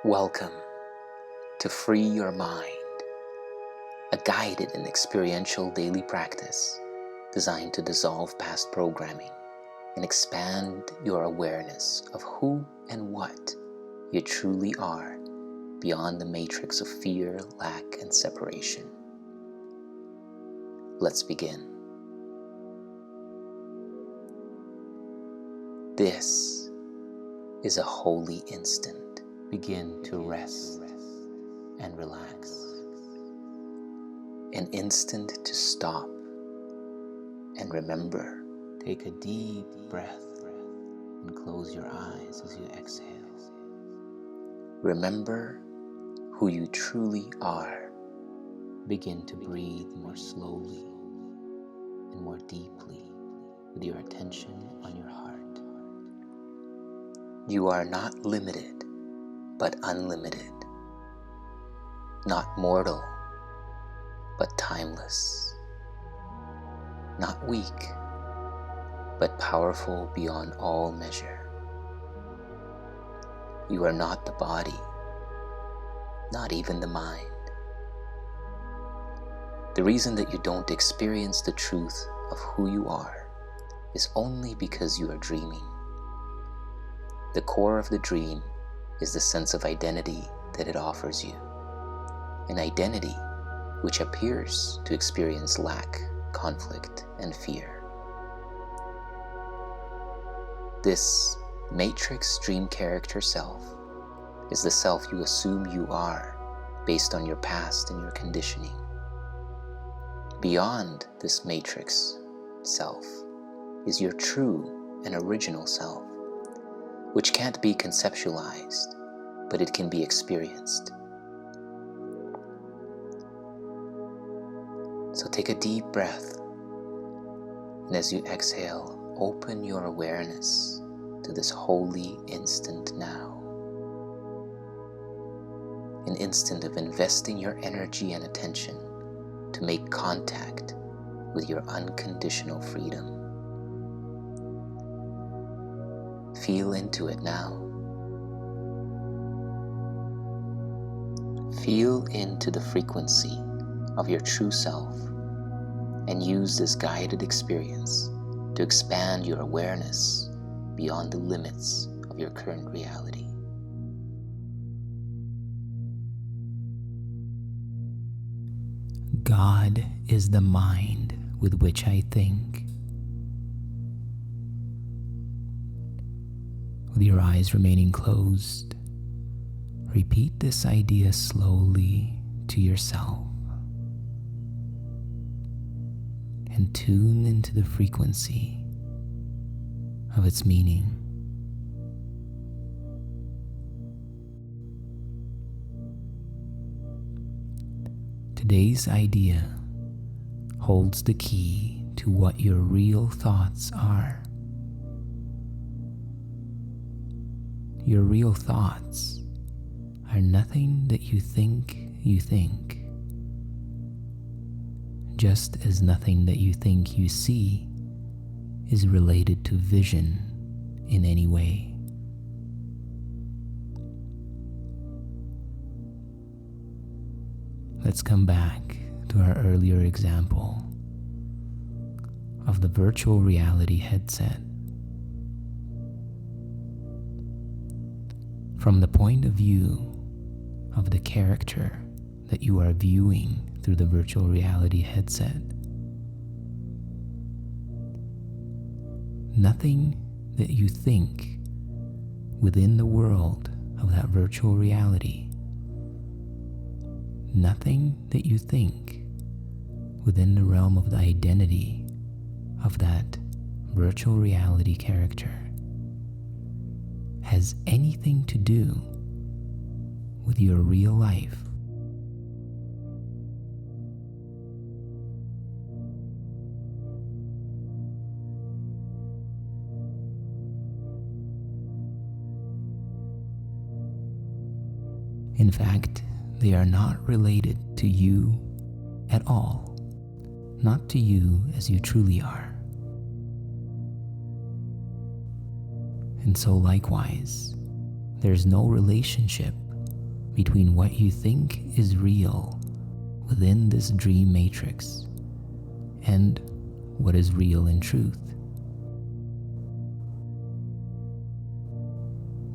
Welcome to Free Your Mind, a guided and experiential daily practice designed to dissolve past programming and expand your awareness of who and what you truly are beyond the matrix of fear, lack, and separation. Let's begin. This is a holy instant. Begin to rest and relax. An instant to stop and remember. Take a deep breath and close your eyes as you exhale. Remember who you truly are. Begin to breathe more slowly and more deeply with your attention on your heart. You are not limited, but unlimited. Not mortal, but timeless. Not weak, but powerful beyond all measure. You are not the body, not even the mind. The reason that you don't experience the truth of who you are is only because you are dreaming. The core of the dream is the sense of identity that it offers you, an identity which appears to experience lack, conflict, and fear. This matrix dream character self is the self you assume you are based on your past and your conditioning. Beyond this matrix self is your true and original self, which can't be conceptualized, but it can be experienced. So take a deep breath, and as you exhale, open your awareness to this holy instant now. An instant of investing your energy and attention to make contact with your unconditional freedom. Feel into it now. Feel into the frequency of your true self and use this guided experience to expand your awareness beyond the limits of your current reality. God is the mind with which I think. With your eyes remaining closed, repeat this idea slowly to yourself and tune into the frequency of its meaning. Today's idea holds the key to what your real thoughts are. Your real thoughts are nothing that you think, just as nothing that you think you see is related to vision in any way. Let's come back to our earlier example of the virtual reality headset. From the point of view of the character that you are viewing through the virtual reality headset, nothing that you think within the world of that virtual reality, nothing that you think within the realm of the identity of that virtual reality character has anything to do with your real life. In fact, they are not related to you at all, not to you as you truly are. And so likewise, there's no relationship between what you think is real within this dream matrix and what is real in truth.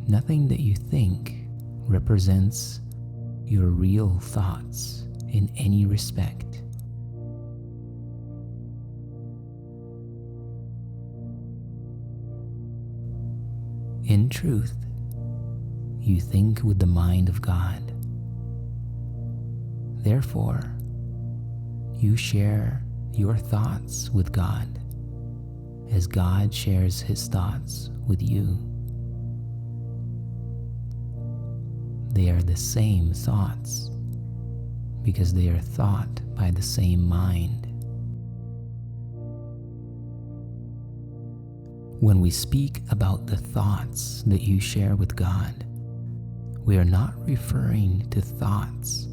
Nothing that you think represents your real thoughts in any respect. In truth, you think with the mind of God. Therefore, you share your thoughts with God as God shares His thoughts with you. They are the same thoughts because they are thought by the same mind. When we speak about the thoughts that you share with God, we are not referring to thoughts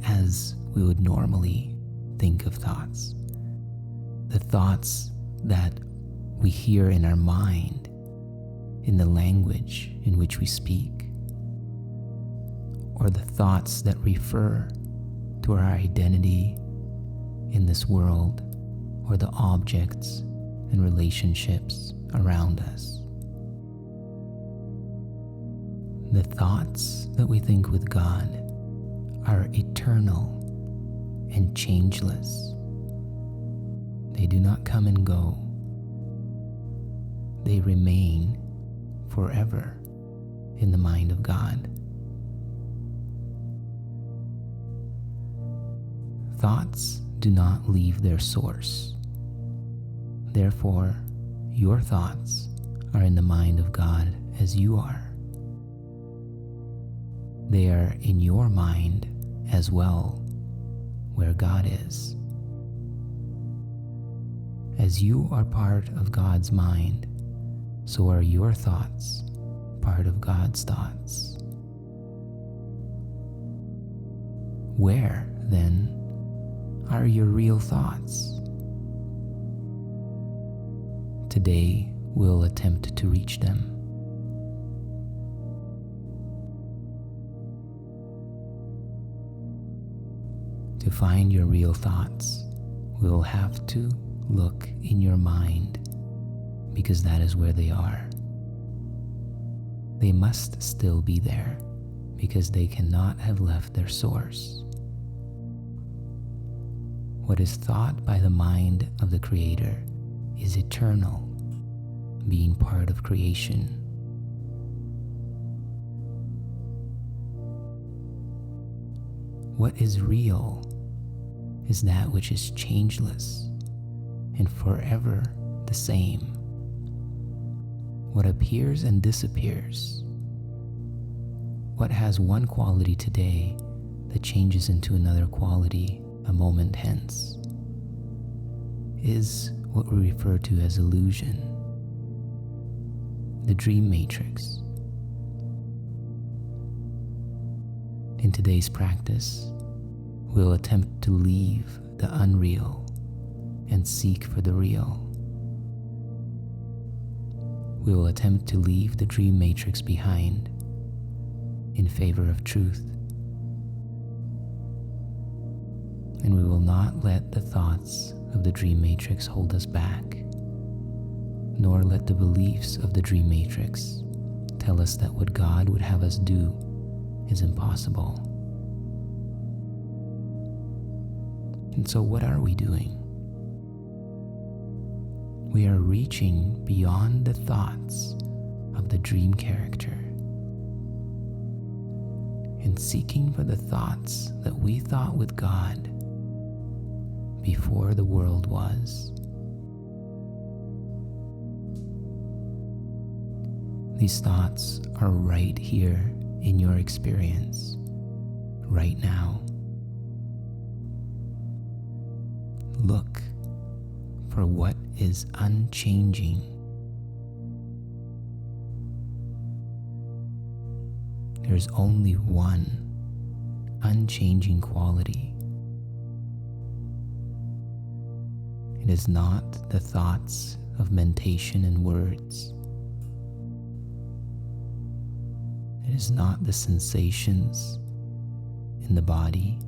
as we would normally think of thoughts. The thoughts that we hear in our mind, in the language in which we speak, or the thoughts that refer to our identity in this world, or the objects and relationships around us. The thoughts that we think with God are eternal and changeless. They do not come and go. They remain forever in the mind of God. Thoughts do not leave their source. Therefore, your thoughts are in the mind of God as you are. They are in your mind as well, where God is. As you are part of God's mind, so are your thoughts part of God's thoughts. Where, then, are your real thoughts? Today, we'll attempt to reach them. To find your real thoughts, we'll have to look in your mind, because that is where they are. They must still be there, because they cannot have left their source. What is thought by the mind of the Creator is eternal, being part of creation. What is real is that which is changeless and forever the same. What appears and disappears, what has one quality today that changes into another quality a moment hence, is what we refer to as illusion, the dream matrix. In today's practice, we'll attempt to leave the unreal and seek for the real. We will attempt to leave the dream matrix behind in favor of truth. And we will not let the thoughts of the dream matrix hold us back, nor let the beliefs of the dream matrix tell us that what God would have us do is impossible. And so what are we doing? We are reaching beyond the thoughts of the dream character and seeking for the thoughts that we thought with God before the world was. These thoughts are right here in your experience, right now. Look for what is unchanging. There's only one unchanging quality. It is not the thoughts of mentation and words. It is not the sensations in the body.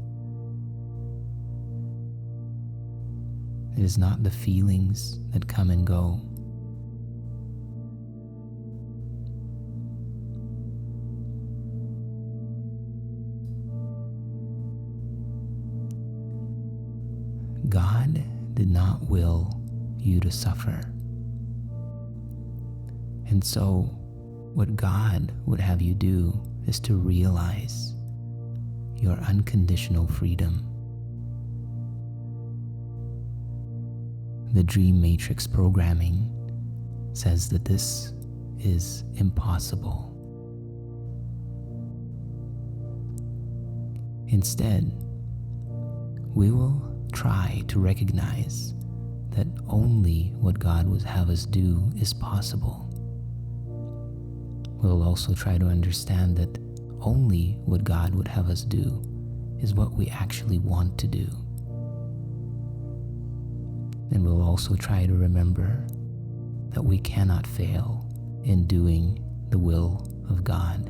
It is not the feelings that come and go. God did not will you to suffer. And so, what God would have you do is to realize your unconditional freedom. The dream matrix programming says that this is impossible. Instead, we will try to recognize that only what God would have us do is possible. We'll also try to understand that only what God would have us do is what we actually want to do. And we'll also try to remember that we cannot fail in doing the will of God.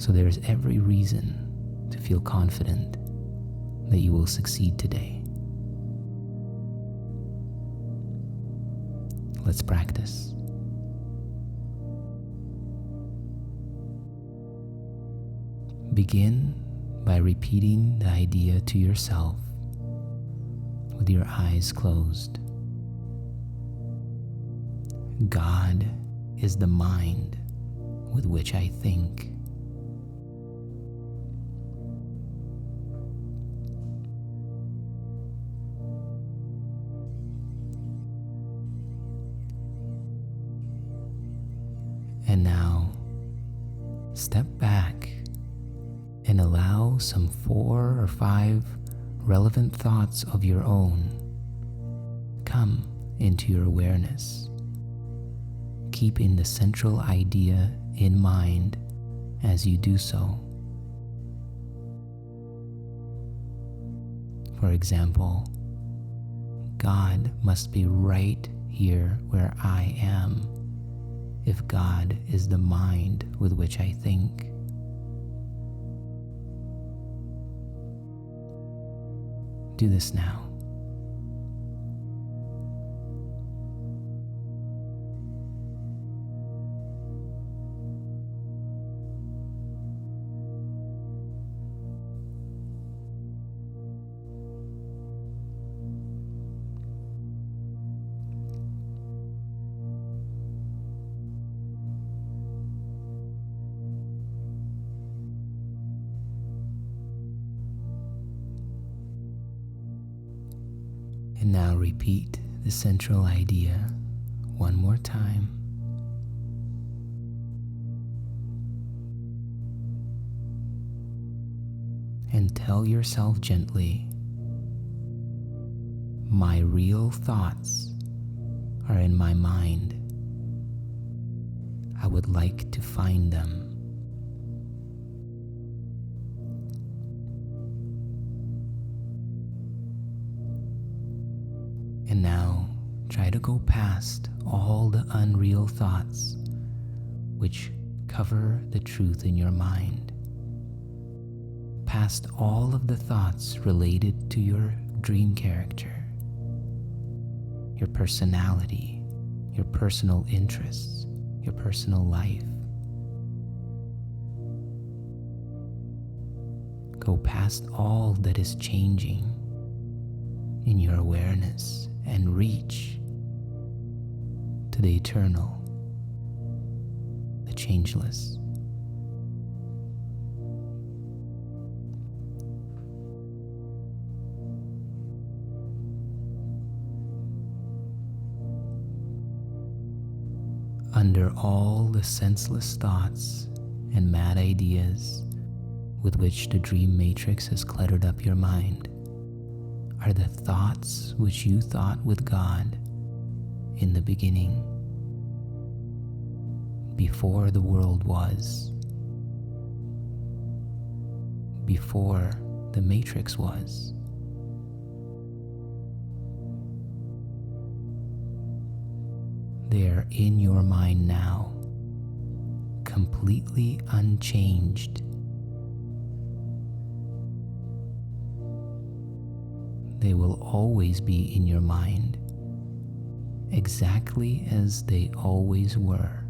So there is every reason to feel confident that you will succeed today. Let's practice. Begin by repeating the idea to yourself with your eyes closed. God is the mind with which I think. And now, step back and allow some 4 or 5 relevant thoughts of your own come into your awareness, keeping the central idea in mind as you do so. For example, God must be right here where I am if God is the mind with which I think. Do this now. And now repeat the central idea one more time. And tell yourself gently, my real thoughts are in my mind. I would like to find them. And now try to go past all the unreal thoughts which cover the truth in your mind. Past all of the thoughts related to your dream character, your personality, your personal interests, your personal life. Go past all that is changing in your awareness and reach to the eternal, the changeless. Under all the senseless thoughts and mad ideas with which the dream matrix has cluttered up your mind are the thoughts which you thought with God in the beginning, before the world was, before the matrix was. They are in your mind now, completely unchanged they will always be in your mind, exactly as they always were.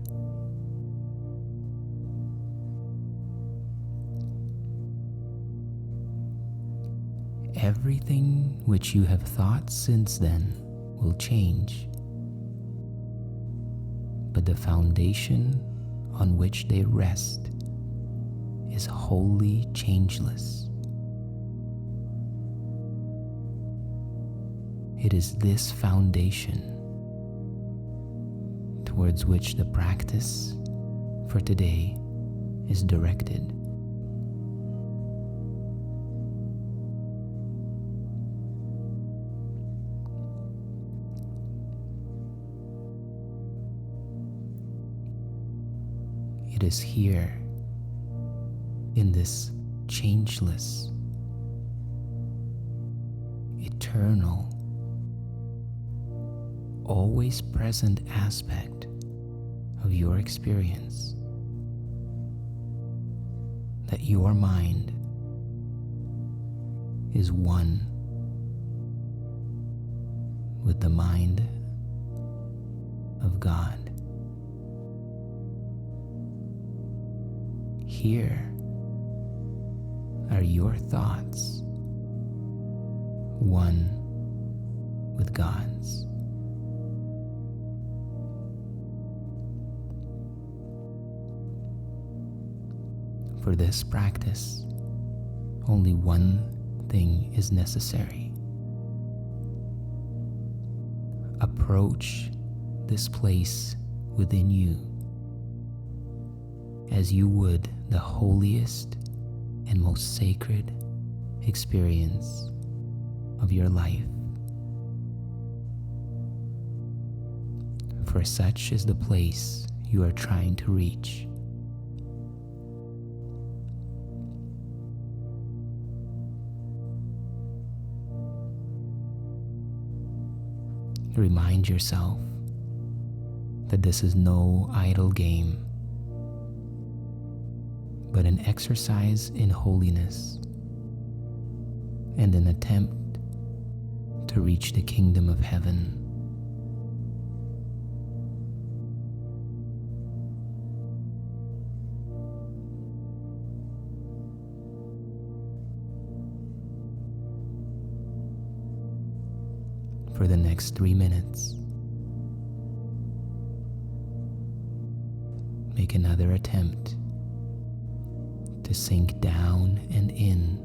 Everything which you have thought since then will change, but the foundation on which they rest is wholly changeless. It is this foundation towards which the practice for today is directed. It is here, in this changeless, eternal, always present aspect of your experience, that your mind is one with the mind of God. Here are your thoughts, one with God's. For this practice, only one thing is necessary. Approach this place within you as you would the holiest and most sacred experience of your life. For such is the place you are trying to reach. Remind yourself that this is no idle game, but an exercise in holiness and an attempt to reach the kingdom of heaven. For the next 3 minutes, make another attempt to sink down and in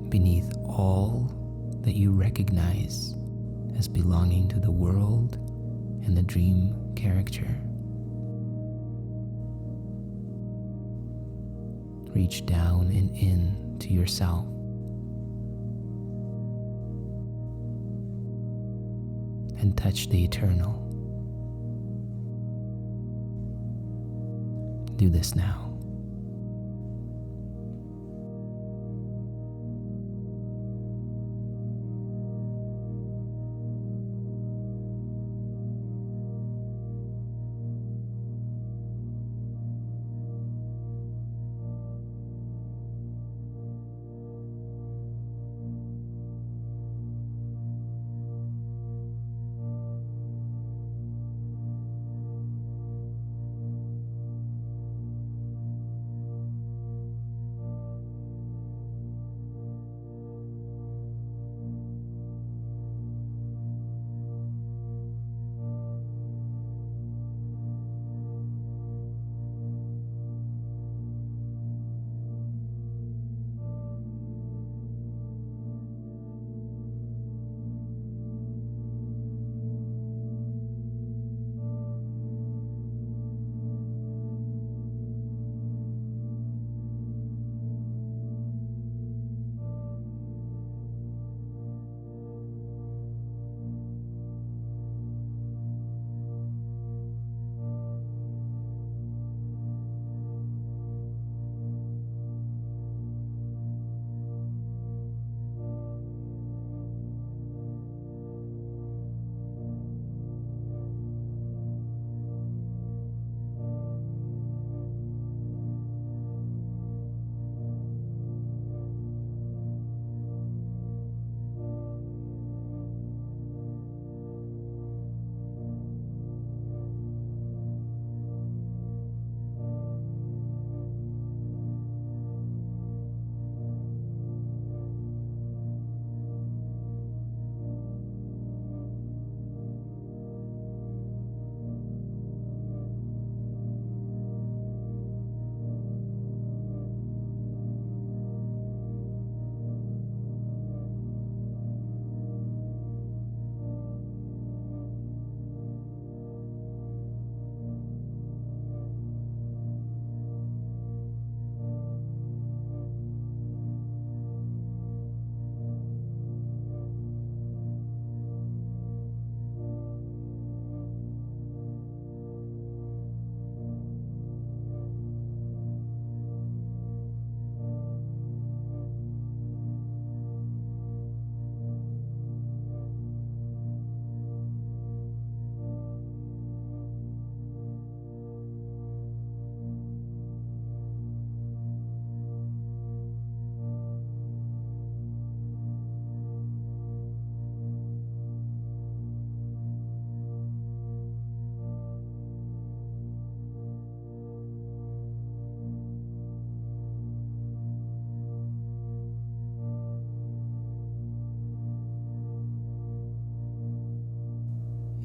beneath all that you recognize as belonging to the world and the dream character. Reach down and in to yourself. And touch the eternal. Do this now.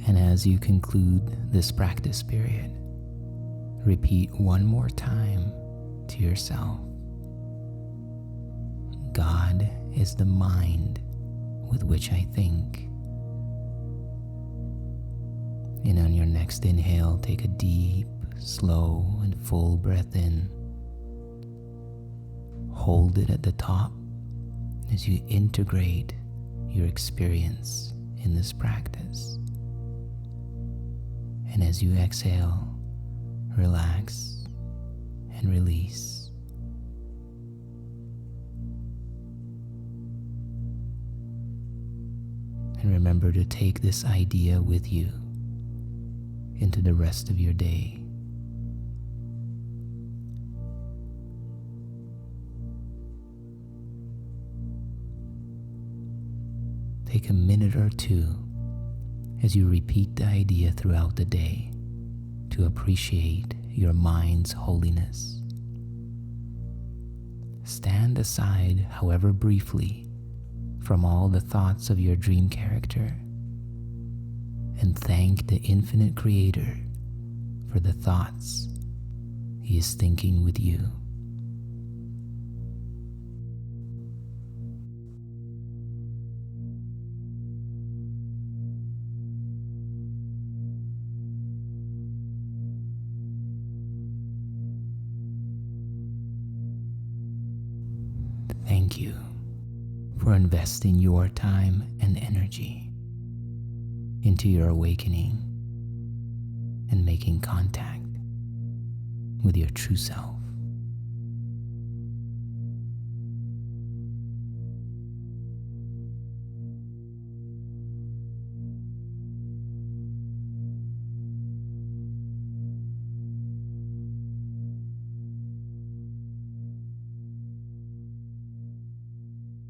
And as you conclude this practice period, repeat one more time to yourself: God is the mind with which I think. And on your next inhale, take a deep, slow, and full breath in. Hold it at the top as you integrate your experience in this practice. And as you exhale, relax and release. And remember to take this idea with you into the rest of your day. Take a minute or two as you repeat the idea throughout the day to appreciate your mind's holiness. Stand aside, however briefly, from all the thoughts of your dream character and thank the infinite Creator for the thoughts He is thinking with you. Thank you for investing your time and energy into your awakening and making contact with your true self.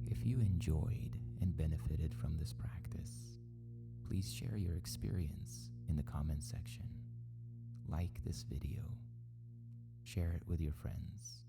If you enjoyed and benefited from this practice, please share your experience in the comments section. Like this video. Share it with your friends.